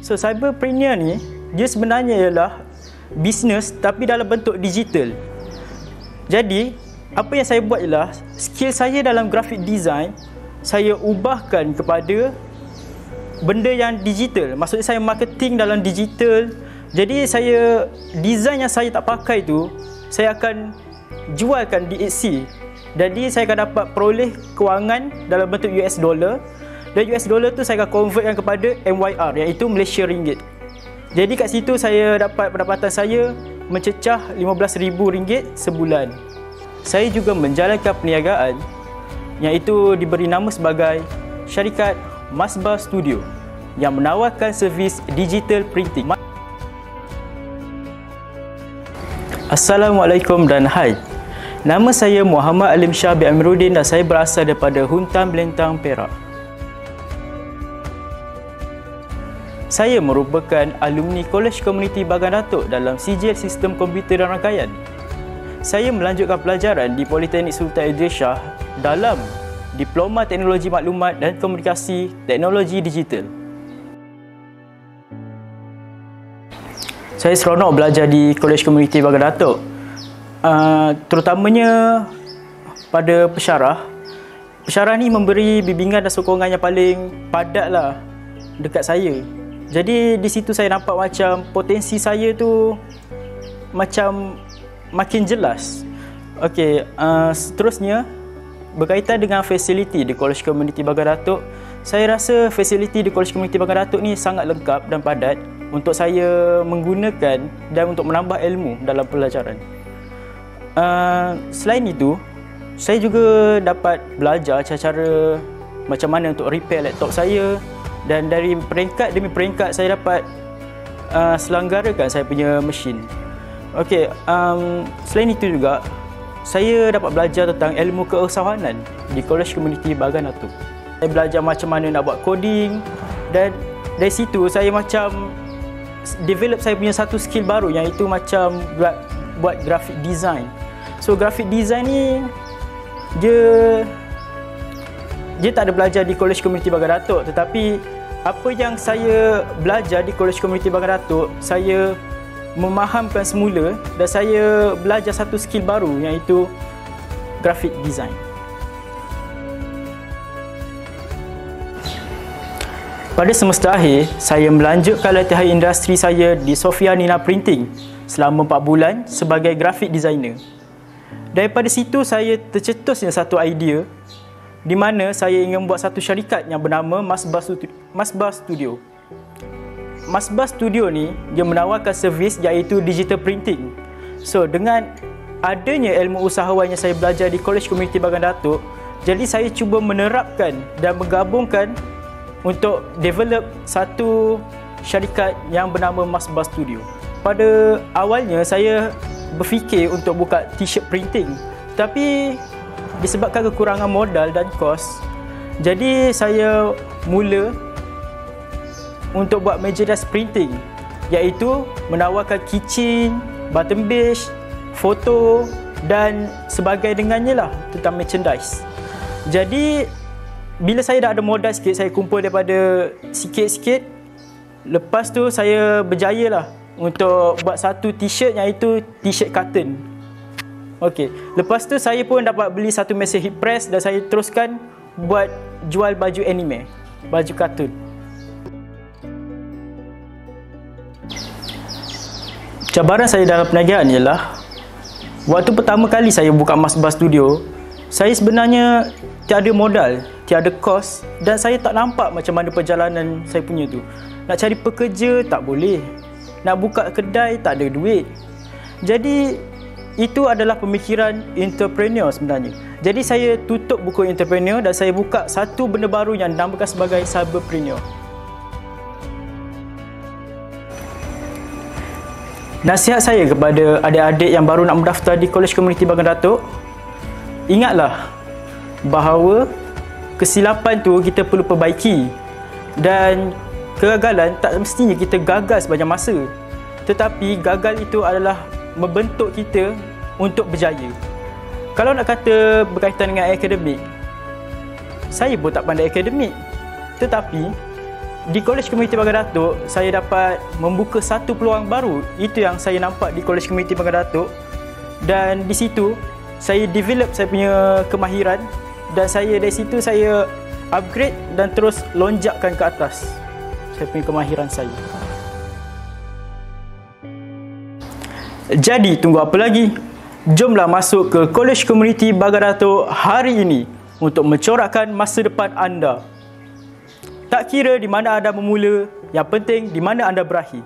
So cyberpreneur ni, dia sebenarnya ialah bisnes tapi dalam bentuk digital. Jadi, apa yang saya buat ialah skill saya dalam graphic design saya ubahkan kepada benda yang digital. Maksudnya saya marketing dalam digital. Jadi saya design yang saya tak pakai tu saya akan jualkan di Etsy. Jadi saya akan dapat peroleh kewangan dalam bentuk US dollar. Dan US dollar tu saya akan convertkan kepada MYR, iaitu Malaysia Ringgit. Jadi kat situ saya dapat pendapatan saya mencecah RM15,000 sebulan. Saya juga menjalankan perniagaan iaitu diberi nama sebagai syarikat Masbah Studio yang menawarkan servis digital printing. Assalamualaikum dan hai. Nama saya Muhammad Alim Shah bin Amiruddin dan saya berasal daripada Huntan Belentang, Perak. Saya merupakan alumni Kolej Komuniti Bagan Datuk dalam sijil Sistem Komputer dan Rangkaian. Saya melanjutkan pelajaran di Politeknik Sultan Idris Shah dalam Diploma Teknologi Maklumat dan Komunikasi Teknologi Digital. Saya seronok belajar di Kolej Komuniti Bagan Datuk, terutamanya pada pensyarah. Pensyarah ni memberi bimbingan dan sokongan yang paling padat lah dekat saya. Jadi di situ saya nampak macam potensi saya tu macam makin jelas. Okey, seterusnya berkaitan dengan fasiliti di Kolej Komuniti Bagan Datuk. Saya rasa fasiliti di Kolej Komuniti Bagan Datuk ni sangat lengkap dan padat untuk saya menggunakan dan untuk menambah ilmu dalam pelajaran. Selain itu, saya juga dapat belajar cara-cara macam mana untuk repair laptop saya. Dan dari peringkat demi peringkat saya dapat selenggarakan saya punya mesin. Okey, selain itu juga saya dapat belajar tentang ilmu keusahawanan di Kolej Komuniti Bagan Datuk. Saya belajar macam mana nak buat coding dan dari situ saya macam develop saya punya satu skill baru yang itu macam buat graphic design. So graphic design ni dia tak ada belajar di Kolej Komuniti Bagan Datuk, tetapi apa yang saya belajar di Kolej Komuniti Bagan Datuk, saya memahamkan semula dan saya belajar satu skill baru iaitu graphic design. Pada semester akhir, saya melanjutkan latihan industri saya di Sofia Nina Printing selama 4 bulan sebagai graphic designer. Daripada situ saya tercetusnya satu idea di mana saya ingin membuat satu syarikat yang bernama Masbah Studio. Masbah Studio ni dia menawarkan servis iaitu digital printing. So dengan adanya ilmu usahawan yang saya belajar di Kolej Komuniti Bagan Datuk, jadi saya cuba menerapkan dan menggabungkan untuk develop satu syarikat yang bernama Masbah Studio. Pada awalnya saya berfikir untuk buka t-shirt printing, tapi disebabkan kekurangan modal dan kos, jadi saya mula untuk buat merchandise printing, iaitu menawarkan keychain, button badge, foto dan sebagainya dengannya lah tentang merchandise. Jadi bila saya dah ada modal sikit, saya kumpul daripada sikit-sikit. Lepas tu saya berjaya lah untuk buat satu t-shirt iaitu t-shirt carton. Okey, lepas tu saya pun dapat beli satu mesin heat press dan saya teruskan buat jual baju anime, baju kartun. Cabaran saya dalam perniagaan ialah waktu pertama kali saya buka Masbah Studio, saya sebenarnya tiada modal, tiada kos dan saya tak nampak macam mana perjalanan saya punya tu. Nak cari pekerja tak boleh, nak buka kedai tak ada duit. Jadi itu adalah pemikiran entrepreneur sebenarnya. Jadi saya tutup buku entrepreneur dan saya buka satu benda baru yang dinamakan sebagai cyberpreneur. Nasihat saya kepada adik-adik yang baru nak mendaftar di Kolej Komuniti Bagan Datuk, ingatlah bahawa kesilapan tu kita perlu perbaiki dan kegagalan tak mestinya kita gagal sepanjang masa. Tetapi gagal itu adalah membentuk kita untuk berjaya. Kalau nak kata berkaitan dengan akademik, saya pun tak pandai akademik. Tetapi di Kolej Komuniti Pagar Datuk, saya dapat membuka satu peluang baru. Itu yang saya nampak di Kolej Komuniti Pagar Datuk. Dan di situ saya develop saya punya kemahiran, dan dari situ saya upgrade dan terus lonjakkan ke atas saya punya kemahiran saya. Jadi tunggu apa lagi? Jomlah masuk ke Kolej Komuniti Pagar Datuk hari ini untuk mencorakkan masa depan anda. Tak kira di mana anda bermula, yang penting di mana anda berakhir.